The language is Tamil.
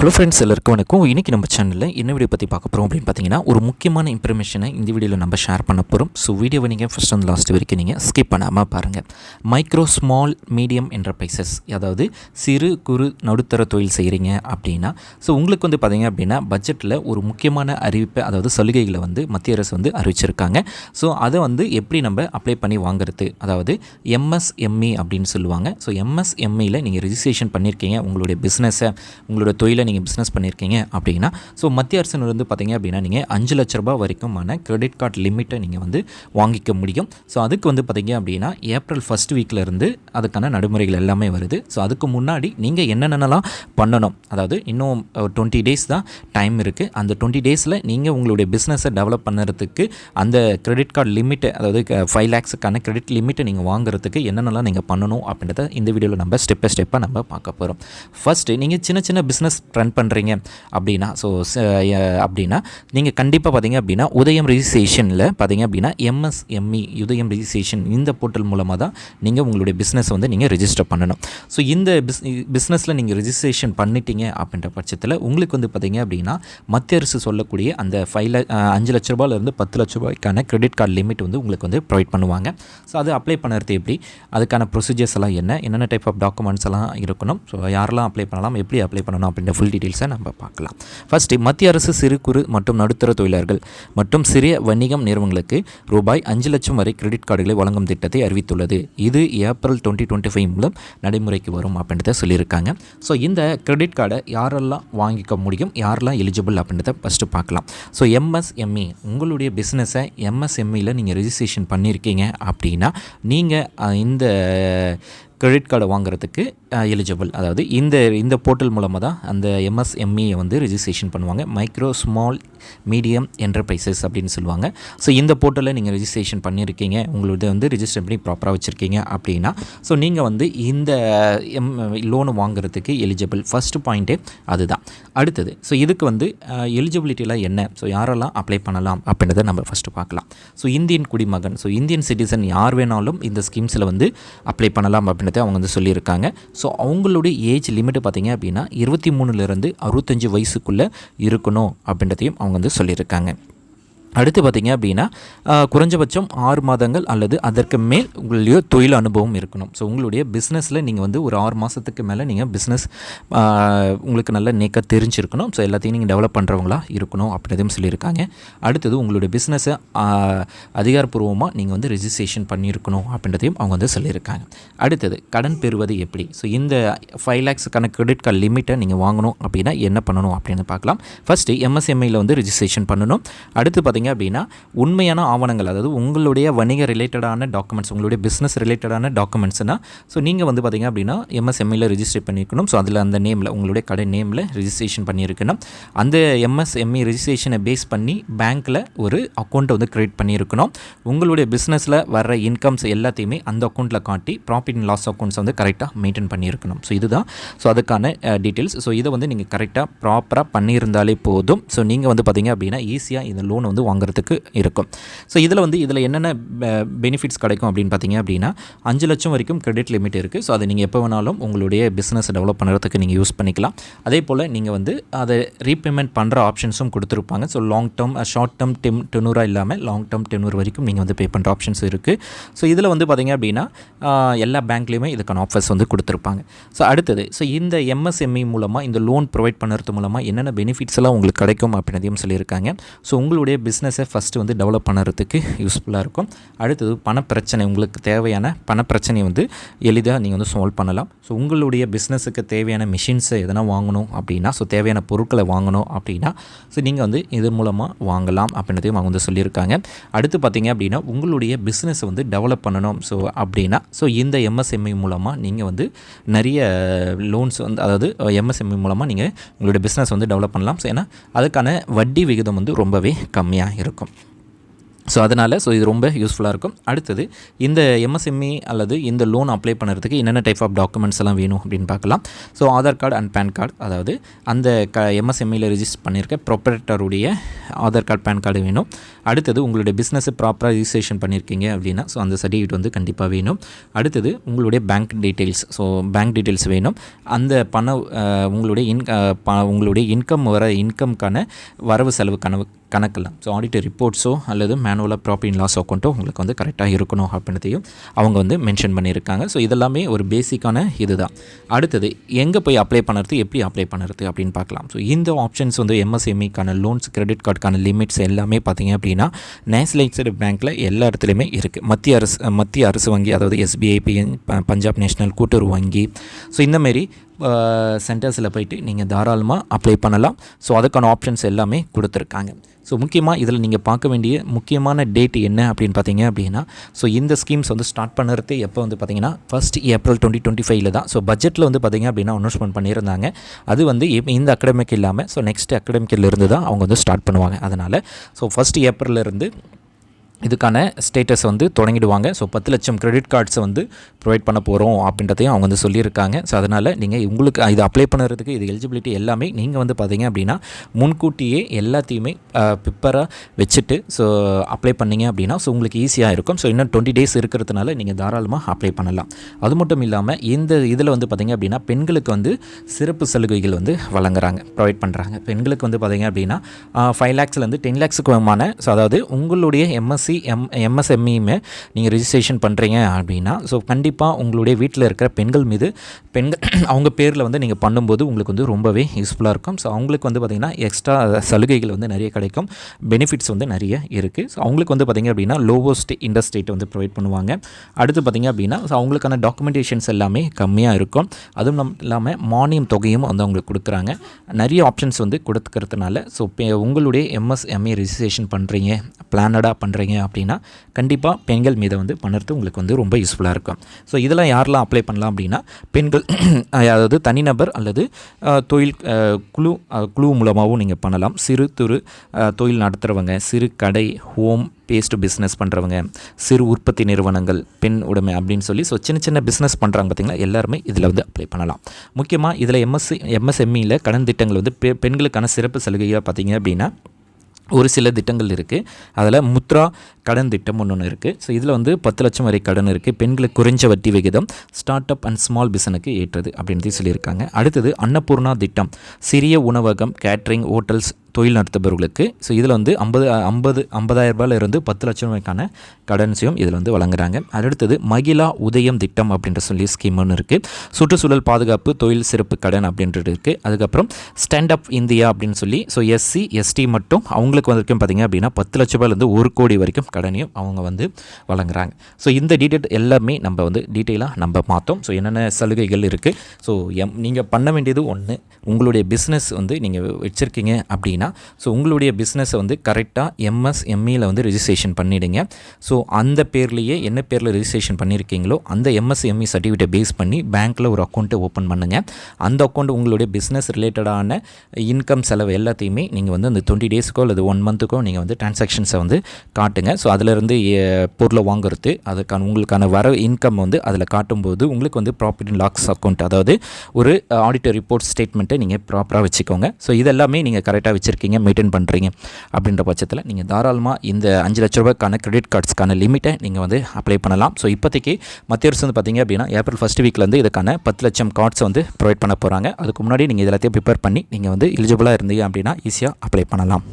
ஹலோ ஃப்ரெண்ட்ஸ், எல்லாருக்கும் வணக்கம். இன்றைக்கி நம்ம சேனலில் என்ன வீடியோ பற்றி பார்க்க போகிறோம் அப்படின்னு பார்த்தீங்கன்னா, ஒரு முக்கியமான இன்ஃபர்மேஷனை இந்த வீடியோவில் நம்ம ஷேர் பண்ண போகிறோம். ஸோ வீடியோவை நீங்கள் ஃபஸ்ட் அண்ட் லாஸ்ட் வரைக்கும் நீங்கள் ஸ்கிப் பண்ணாமல் பாருங்கள். மைக்ரோ ஸ்மால் மீடியம் என்டர்பிரைசஸ், அதாவது சிறு குறு நடுத்தர தொழில் செய்கிறீங்க அப்படின்னா, ஸோ உங்களுக்கு வந்து பார்த்தீங்க அப்படின்னா பட்ஜெட்டில் ஒரு முக்கியமான அறிவிப்பை, அதாவது சலுகைகளை வந்து மத்திய அரசு வந்து அறிவிச்சிருக்காங்க. ஸோ அதை வந்து எப்படி நம்ம அப்ளை பண்ணி வாங்குறது, அதாவது எம்எஸ்எம்இ அப்படின்னு சொல்லுவாங்க. ஸோ எம்எஸ்எம்இயில் நீங்கள் ரிஜிஸ்ட்ரேஷன் பண்ணியிருக்கீங்க, உங்களுடைய பிஸ்னஸை, உங்களோட தொழிலை நீங்கள் பிஸ்னஸ் பண்ணியிருக்கீங்க அப்படின்னா, ஸோ மத்திய அரசு வந்து பார்த்தீங்க அப்படின்னா நீங்கள் 5 லட்ச ரூபாய் வரைக்குமான கிரெடிட் கார்டு லிமிட்டை நீங்கள் வந்து வாங்கிக்க முடியும். ஸோ அதுக்கு வந்து பார்த்தீங்க அப்படின்னா ஏப்ரல் ஃபஸ்ட் வீக்கிலேருந்து அதுக்கான நடைமுறைகள் எல்லாமே வருது. ஸோ அதுக்கு முன்னாடி நீங்கள் என்னென்னலாம் பண்ணணும், அதாவது இன்னும் 20 டேஸ் தான் டைம் இருக்குது. அந்த 20 டேஸில் நீங்கள் உங்களுடைய பிஸ்னஸை டெவலப் பண்ணுறதுக்கு அந்த கிரெடிட் கார்டு லிமிட்டை, அதாவது 5 lakhsக்கான கிரெடிட் லிமிட்டை நீங்கள் வாங்குறதுக்கு என்னென்னலாம் நீங்கள் பண்ணணும் அப்படின்றத இந்த வீடியோவில் நம்ம ஸ்டெப் பை ஸ்டெப்பாக நம்ம பார்க்க போகிறோம். ஃபஸ்ட்டு நீங்கள் சின்ன சின்ன பிஸ்னஸ் ரன் பண்ணுறீங்க அப்படின்னா, ஸோ அப்படின்னா நீங்கள் கண்டிப்பாக பார்த்தீங்க அப்படின்னா உதயம் ரிஜிஸ்ட்ரேஷனில் பார்த்தீங்க அப்படின்னா எம்எஸ்எம்இ உதயம் ரிஜிஸ்ட்ரேஷன் இந்த போர்ட்டல் மூலமாக தான் நீங்கள் உங்களுடைய பிஸ்னஸ் வந்து நீங்கள் ரெஜிஸ்டர் பண்ணணும். ஸோ இந்த பிஸ்னஸில் நீங்கள் ரெஜிஸ்ட்ரேஷன் பண்ணிட்டீங்க அப்படின்ற பட்சத்தில் உங்களுக்கு வந்து பார்த்தீங்க அப்படின்னா மத்திய அரசு சொல்லக்கூடிய அந்த 5 லட்ச ரூபாயிலிருந்து 10 லட்ச ரூபாய்க்கான கிரெடிட் கார்டு லிமிட் வந்து உங்களுக்கு வந்து ப்ரொவைட் பண்ணுவாங்க. ஸோ அது அப்ளை பண்ணுறது எப்படி, அதுக்கான ப்ரொசீஜர்ஸ் எல்லாம் என்னென்ன டைப் ஆஃப் டாக்குமெண்ட்ஸ் எல்லாம் இருக்கணும், ஸோ யாரெல்லாம் அப்ளை பண்ணலாம், எப்படி அப்ளை பண்ணணும் அப்படின்ற ஃபுல் டீட்டெயில்ஸை நம்ம பார்க்கலாம். ஃபஸ்ட்டு, மத்திய அரசு சிறு குறு மற்றும் நடுத்தர தொழிலாளர்கள் மற்றும் சிறிய வணிகம் நிறுவனங்களுக்கு ரூபாய் 5 லட்சம் வரை கிரெடிட் கார்டுகளை வழங்கும் திட்டத்தை அறிவித்துள்ளது. இது ஏப்ரல் 2025 மூலம் நடைமுறைக்கு வரும் அப்படின்றத சொல்லியிருக்காங்க. ஸோ இந்த கிரெடிட் கார்டை யாரெல்லாம் வாங்கிக்க முடியும், யாரெல்லாம் எலிஜிபிள் அப்படின்றத ஃபஸ்ட்டு பார்க்கலாம். ஸோ எம்எஸ்எம்இ, உங்களுடைய பிஸ்னஸை எம்எஸ்எம்இயில் நீங்கள் ரெஜிஸ்ட்ரேஷன் பண்ணியிருக்கீங்க அப்படின்னா நீங்கள் இந்த கிரெடிட் கார்டை வாங்குறதுக்கு எலிஜிபிள். அதாவது இந்த போர்ட்டல் மூலமாக தான் அந்த எம்எஸ்எம்இயை வந்து ரெஜிஸ்ட்ரேஷன் பண்ணுவாங்க. மைக்ரோ ஸ்மால் மீடியம் என்டர்பிரைசஸ் அப்படின்னு சொல்லுவாங்க. ஸோ இந்த போர்ட்டலில் நீங்கள் ரெஜிஸ்ட்ரேஷன் பண்ணியிருக்கீங்க, உங்களோட வந்து ரெஜிஸ்டர் பண்ணி ப்ராப்பராக வச்சுருக்கீங்க அப்படின்னா, ஸோ நீங்கள் வந்து இந்த லோனு வாங்குறதுக்கு எலிஜிபிள். ஃபஸ்ட்டு பாயிண்ட்டே அதுதான். அடுத்தது, ஸோ இதுக்கு வந்து எலிஜிபிலிட்டிலாம் என்ன, ஸோ யாரெல்லாம் அப்ளை பண்ணலாம் அப்படின்றத நம்ம ஃபஸ்ட்டு பார்க்கலாம். ஸோ இந்தியன் குடிமகன், ஸோ இந்தியன் சிட்டிசன் யார் வேணாலும் இந்த ஸ்கீம்ஸில் வந்து அப்ளை பண்ணலாம் அப்படின்றத அவங்க வந்து சொல்லியிருக்காங்க. ஸோ அவங்களுடைய ஏஜ் லிமிட்டு பார்த்தீங்க அப்படின்னா 23லேருந்து 65 வயசுக்குள்ளே இருக்கணும் அப்படின்றதையும் அவங்க வந்து சொல்லியிருக்காங்க. அடுத்து பார்த்திங்க அப்படின்னா குறைஞ்சபட்சம் 6 மாதங்கள் அல்லது அதற்கு மேல் உங்களுடைய தொழில் அனுபவம் இருக்கணும். ஸோ உங்களுடைய பிஸ்னஸில் நீங்கள் வந்து ஒரு 6 மாதத்துக்கு மேலே நீங்கள் பிஸ்னஸ் உங்களுக்கு நல்ல நேக்காக தெரிஞ்சிருக்கணும். ஸோ எல்லாத்தையும் நீங்கள் டெவலப் பண்ணுறவங்களா இருக்கணும் அப்படின்றதையும் சொல்லியிருக்காங்க. அடுத்தது, உங்களுடைய பிஸ்னஸை அதிகாரப்பூர்வமாக நீங்கள் வந்து ரெஜிஸ்ட்ரேஷன் பண்ணியிருக்கணும் அப்படின்றதையும் அவங்க வந்து சொல்லியிருக்காங்க. அடுத்தது, கடன் பெறுவது எப்படி, ஸோ இந்த 5 lakhsக்கான கிரெடிட் கார்டு லிமிட்டை நீங்கள் வாங்கணும் அப்படின்னா என்ன பண்ணணும் அப்படின்னு பார்க்கலாம். ஃபஸ்ட்டு எம்எஸ்எம்இயில் வந்து ரெஜிஸ்ட்ரேஷன் பண்ணணும். அடுத்து பார்த்திங்க அப்படின்னா உண்மையான ஆவணங்கள், அதாவது உங்களுடைய வணிக ரிலேட்டடான டாக்குமெண்ட்ஸ், உங்களுடைய பிஸ்னஸ் ரிலேட்டடான டாக்குமெண்ட்ஸ்னால், ஸோ நீங்கள் வந்து பார்த்திங்க அப்படின்னா எம்எஸ்எம்இயில் ரெஜிஸ்டர் பண்ணியிருக்கணும். ஸோ அதில் அந்த நேமில், உங்களுடைய கடை நேமில் ரெஜிஸ்ட்ரேஷன் பண்ணியிருக்கணும். அந்த எம்எஸ்எம்இ ரெஜிஸ்ட்ரேஷனை பேஸ் பண்ணி பேங்க்கில் ஒரு அக்கௌண்ட்டை வந்து க்ரியேட் பண்ணியிருக்கணும். உங்களுடைய பிஸ்னஸில் வர்ற இன்கம்ஸ் எல்லாத்தையுமே அந்த அக்கௌண்ட்டில் காட்டி ப்ராஃபிட் அண்ட் லாஸ் அக்கௌண்ட்ஸ் வந்து கரெக்டாக மெயின்டைன் பண்ணியிருக்கணும். ஸோ இதுதான் ஸோ அதுக்கான டீட்டெயில்ஸ். ஸோ இதை வந்து நீங்கள் கரெக்டாக ப்ராப்பராக பண்ணியிருந்தாலே போதும். ஸோ நீங்கள் வந்து பார்த்திங்க அப்படின்னா ஈஸியாக இந்த லோன் வந்து வாங்குறதுக்கு இருக்கும். ஸோ இதில் என்னென்ன பெனிஃபிட்ஸ் கிடைக்கும் அப்படின்னு பார்த்தீங்க அப்படின்னா 5 லட்சம் வரைக்கும் கிரெடிட் லிமிட் இருக்குது. ஸோ அதை நீங்கள் எப்போ வேணாலும் உங்களுடைய பிஸ்னஸ் டெவலப் பண்ணுறதுக்கு நீங்கள் யூஸ் பண்ணிக்கலாம். அதே போல் நீங்கள் வந்து அதை ரீபேமெண்ட் பண்ணுற ஆப்ஷன்ஸும் கொடுத்துருப்பாங்க. So long term, short term டெனூராக இல்லாமல் லாங் டேர்ம் டெனூர் வரைக்கும் நீங்கள் வந்து பே பண்ணுற ஆப்ஷன்ஸ் இருக்குது. ஸோ இதில் வந்து பார்த்திங்க அப்படின்னா எல்லா பேங்க்லேயுமே இதுக்கான ஆஃபர்ஸ் வந்து கொடுத்துருப்பாங்க. ஸோ அடுத்தது, ஸோ இந்த எம்எஸ்எம்இ மூலமாக இந்த லோன் ப்ரொவைட் பண்ணுறது மூலமாக என்னென்ன பெனிஃபிட்ஸ் எல்லாம் உங்களுக்கு கிடைக்கும் அப்படின்றதையும் சொல்லியிருக்காங்க. ஸோ உங்களுடைய பிஸ்னஸை ஃபஸ்ட்டு வந்து டெவலப் பண்ணுறதுக்கு யூஸ்ஃபுல்லாக இருக்கும். அடுத்தது, பணப்பிரச்சனை, உங்களுக்கு தேவையான பணப்பிரச்சனையை வந்து எளிதாக நீங்கள் வந்து சால்வ் பண்ணலாம். ஸோ உங்களுடைய பிஸ்னஸுக்கு தேவையான மிஷின்ஸை எதனா வாங்கணும் அப்படின்னா, ஸோ தேவையான பொருட்களை வாங்கணும் அப்படின்னா, ஸோ நீங்கள் வந்து இது மூலமாக வாங்கலாம் அப்படின்றதையும் அவங்க வந்து சொல்லியிருக்காங்க. அடுத்து பார்த்திங்க அப்படின்னா உங்களுடைய பிஸ்னஸை வந்து டெவலப் பண்ணணும் ஸோ அப்படின்னா, ஸோ இந்த எம்எஸ்எம்இ மூலமாக நீங்கள் வந்து நிறைய லோன்ஸ் வந்து, அதாவது எம்எஸ்எம்இ மூலமாக நீங்கள் உங்களுடைய பிஸ்னஸ் வந்து டெவலப் பண்ணலாம். ஸோ ஏன்னா அதுக்கான வட்டி விகிதம் வந்து ரொம்பவே கம்மியாக இருக்கும். ஸோ அதனால் இது ரொம்ப யூஸ்ஃபுல்லாக இருக்கும். அடுத்தது இந்த எம்எஸ்எம்இ அல்லது இந்த லோன் அப்ளை பண்ணுறதுக்கு என்னென்ன டைப் ஆஃப் டாக்குமெண்ட்ஸ் எல்லாம் வேணும் அப்படின்னு பார்க்கலாம். So Aadhaar card and PAN card, அதாவது அந்த எம்எஸ்எம்இயில் ரிஜிஸ்டர் பண்ணியிருக்க ப்ரொப்ரைட்டருடைய ஆதார் கார்டு பேன் கார்டு வேணும். அடுத்தது உங்களுடைய பிஸ்னஸை ப்ராப்பராக ரிஜிஸ்ட்ரேஷன் பண்ணியிருக்கீங்க அப்படின்னா அந்த சர்டிஃபிகேட் கண்டிப்பாக வேணும். அடுத்தது உங்களுடைய பேங்க் டீட்டெயில்ஸ், பேங்க் டீட்டெயில்ஸ் வேணும். அந்த உங்களுடைய இன்கம்க்கான வரவு செலவு கணக்கெல்லாம் ஆடிட்டர் ரிப்போர்ட்ஸோ அல்லது மேனுவலாக ப்ராப்பர்ட்டி இன் லாஸ் அக்கௌண்ட்டோ உங்களுக்கு கரெக்டாக இருக்கணும் அப்படின்றதையும் அவங்க மென்ஷன் பண்ணியிருக்காங்க. ஸோ இதெல்லாமே ஒரு பேசிக்கான இதுதான். அடுத்தது எங்கே போய் அப்ளை பண்ணுறது, எப்படி அப்ளை பண்ணுறது அப்படின்னு பார்க்கலாம். ஸோ இந்த ஆப்ஷன்ஸ் எம்எஸ்எம்இக்கான லோன்ஸ், கிரெடிட் கார்டுக்கான லிமிட்ஸ் எல்லாமே பார்த்தீங்க அப்படின்னா நேஷனலைஸ்டு பேங்க்கில் எல்லா இடத்துலையுமே இருக்குது. மத்திய அரசு வங்கி, அதாவது எஸ்பிஐ, பஞ்சாப் நேஷனல் கூட்டுறவு வங்கி, ஸோ இந்தமாரி சென்டர்ஸில் போய்ட்டு நீங்கள் தாராளமாக அப்ளை பண்ணலாம். ஸோ அதுக்கான ஆப்ஷன்ஸ் எல்லாமே கொடுத்துருக்காங்க. ஸோ முக்கியமாக இதில் நீங்கள் பார்க்க வேண்டிய முக்கியமான டேட் என்ன அப்படின்னு பார்த்தீங்க அப்படின்னா, ஸோ இந்த ஸ்கீம்ஸ் ஸ்டார்ட் பண்ணுறது எப்போ பார்த்தீங்கன்னா 1 ஏப்ரல் 2025 தான். ஸோ பட்ஜெட்டில் பார்த்தீங்க அப்படின்னா அனௌன்ஸ்மெண்ட் பண்ணியிருந்தாங்க. அது இந்த அகாடமிக் இல்லாமல் நெக்ஸ்ட் அகாடமிக்கில் இருந்து தான் அவங்க ஸ்டார்ட் பண்ணுவாங்க. அதனால் 1 ஏப்ரல்லேருந்து இதுக்கான ஸ்டேட்டஸ் தொடங்கிடுவாங்க. ஸோ 10 லட்சம் கிரெடிட் கார்ட்ஸை ப்ரொவைட் பண்ண போகிறோம் அப்படின்றதையும் அவங்க சொல்லியிருக்காங்க. ஸோ அதனால் நீங்கள் உங்களுக்கு இது அப்ளை பண்ணுறதுக்கு இது எலிஜிபிலிட்டி எல்லாமே நீங்கள் பார்த்தீங்க அப்படின்னா முன்கூட்டியே எல்லாத்தையுமே ப்ரிப்பராக வச்சுட்டு அப்ளை பண்ணிங்க அப்படின்னா உங்களுக்கு ஈஸியாக இருக்கும். ஸோ இன்னும் 20 டேஸ் இருக்கிறதுனால நீங்கள் தாராளமாக அப்ளை பண்ணலாம். அது மட்டும் இல்லாமல் இந்த இதில் பார்த்தீங்க அப்படின்னா பெண்களுக்கு சிறப்பு சலுகைகள் வழங்குறாங்க, ப்ரொவைட் பண்ணுறாங்க. பெண்களுக்கு பார்த்தீங்க அப்படின்னா 5 lakhsலேருந்து 10 lakhsக்குமான, ஸோ அதாவது உங்களுடைய எம்எஸ்எம்இமே நீங்கள் ரிஜிஸ்ட்ரேஷன் பண்ணுறீங்க அப்படின்னா கண்டிப்பாக உங்களுடைய வீட்டில் இருக்கிற பெண்கள் அவங்க பேரில் நீங்கள் பண்ணும்போது உங்களுக்கு ரொம்பவே யூஸ்ஃபுல்லாக இருக்கும். ஸோ அவங்களுக்கு பார்த்திங்கன்னா எக்ஸ்ட்ரா சலுகைகள் நிறைய கிடைக்கும், பெனிஃபிட்ஸ் நிறைய இருக்குது. ஸோ அவங்களுக்கு பார்த்திங்க அப்படின்னா லோவஸ்ட் இன்ட்ரெஸ்ட் ரேட் ப்ரொவைட் பண்ணுவாங்க. அடுத்து பார்த்திங்க அப்படின்னா அவங்களுக்கான டாக்குமெண்டேஷன்ஸ் எல்லாமே கம்மியாக இருக்கும். அதுவும் இல்லாமல் மானியம் தொகையும் அவங்களுக்கு கொடுக்குறாங்க. நிறைய ஆப்ஷன்ஸ் கொடுத்துக்கிறதுனால உங்களுடைய எம்எஸ்எம்இ ரிஜிஸ்ட்ரேஷன் பண்ணுறீங்க, பிளானடாக பண்ணுறீங்க அப்படின்னா கண்டிப்பாக பெண்கள் மீது பண்ணுறது உங்களுக்கு ரொம்ப யூஸ்ஃபுல்லாக இருக்கும். ஸோ இதெல்லாம் யாரெல்லாம் அப்ளை பண்ணலாம் அப்படின்னா பெண்கள், அதாவது தனிநபர் அல்லது தொழில் குழு மூலமாகவும் நீங்கள் பண்ணலாம். சிறு தொழில் நடத்துகிறவங்க, சிறு கடை, ஹோம் பேஸ்டு பிஸ்னஸ் பண்ணுறவங்க, சிறு உற்பத்தி நிறுவனங்கள், பெண் உடைமை அப்படின்னு சொல்லி சின்ன பிஸ்னஸ் பண்ணுறாங்க பார்த்திங்களா, எல்லாருமே இதில் அப்ளை பண்ணலாம். முக்கியமாக இதில் எம்எஸ்எம்இயில் கடன் திட்டங்கள் பெண்களுக்கான சிறப்பு சலுகையாக பார்த்திங்க அப்படின்னா ஒரு சில திட்டங்கள் இருக்குது. அதில் முத்ரா கடன் திட்டம் ஒன்று இருக்குது. ஸோ இதில் 10 லட்சம் வரை கடன் இருக்குது. பெண்களுக்கு குறைஞ்ச வட்டி விகிதம், ஸ்டார்ட் அப் அண்ட் ஸ்மால் பிஸ்னஸுக்கு ஏற்றது அப்படின்னு சொல்லியிருக்காங்க. அடுத்தது அன்னபூர்ணா திட்டம், சிறிய உணவகம், கேட்ரிங், ஹோட்டல்ஸ் தொழில் நடத்துபவர்களுக்கு. ஸோ இதில் 50,000 ரூபாயிலிருந்து 10 லட்சம் ரூபாய்க்கான கடன்ஸையும் இதில் வழங்குறாங்க. அடுத்தது மகிழா உதயம் திட்டம் அப்படின்ற ஸ்கீம் ஒன்று இருக்குது. சுற்றுச்சூழல் பாதுகாப்பு தொழில் சிறப்பு கடன் அப்படின்றது இருக்குது. அதுக்கப்புறம் ஸ்டாண்ட் அப் இந்தியா அப்படின்னு சொல்லி எஸ்சி எஸ்டி மட்டும் அவங்களுக்கு பார்த்திங்க அப்படின்னா 10 லட்ச ரூபாயிலேருந்து 1 கோடி வரைக்கும் கடனையும் அவங்க வழங்குறாங்க. ஸோ இந்த டீட்டெயில் எல்லாமே நம்ம டீட்டெயிலாக பார்த்தோம். ஸோ என்னென்ன சலுகைகள் இருக்குது. ஸோ நீங்கள் பண்ண வேண்டியது ஒன்று, உங்களுடைய பிஸ்னஸ் நீங்கள் வச்சுருக்கீங்க அப்படின்னா உங்களுடைய பிஸ்னஸை கரெக்டாக எம்எஸ்எம்இயில் ரிஜிஸ்ட்ரேஷன் பண்ணிவிடுங்க. ஸோ அந்த பேர்லேயே என்ன பேரில் ரிஜிஸ்ட்ரேஷன் பண்ணியிருக்கீங்களோ அந்த எம்எஸ்எம்இ சர்டிஃபிகேட்டை பேஸ் பண்ணி பேங்க்கில் ஒரு அக்கௌண்ட்டை ஓப்பன் பண்ணுங்கள். அந்த அக்கௌண்ட் உங்களுடைய பிஸ்னஸ் ரிலேட்டடான இன்கம் செலவு எல்லாத்தையுமே நீங்கள் அந்த 20 டேஸ்க்கோ அல்லது 1 மந்த்துக்கோ நீங்கள் டிரான்சாக்ஷன்ஸை காட்டுங்க. ஸோ அதிலிருந்து பொருளை வாங்குறது, அதுக்கான உங்களுக்கான வர இன்கம் அதில் காட்டும்போது உங்களுக்கு ப்ராஃபிட் அண்ட் லாஸ் அக்கௌண்ட், அதாவது ஒரு ஆடிட்டர் ரிப்போர்ட் ஸ்டேட்மெண்ட்டை நீங்கள் ப்ராப்பராக வச்சுக்கோங்க. ஸோ இதெல்லாமே நீங்கள் கரெக்டாக வச்சுருக்கீங்க, மெயின்டைன் பண்ணுறீங்க அப்படின்ற பட்சத்தில் நீங்கள் தாராளமாக இந்த 5 லட்ச ரூபாய்க்கான கிரெடிட் கார்ட்ஸ்க்கான லிமிட்டை நீங்கள் அப்ளை பண்ணலாம். ஸோ இப்போதைக்கு மத்திய அரசு பார்த்திங்க அப்படின்னா ஏப்ரல் 1 வீக்லேருந்து இதுக்கான 10 லட்சம் கார்ட்ஸை ப்ரொவைட் பண்ண போகிறாங்க. அதுக்கு முன்னாடி நீங்கள் எல்லாத்தையும் ப்ரிப்பேர் பண்ணி நீங்கள் எலிஜிபிளாக இருந்தீங்க அப்படின்னா ஈஸியாக அப்ளை பண்ணலாம்.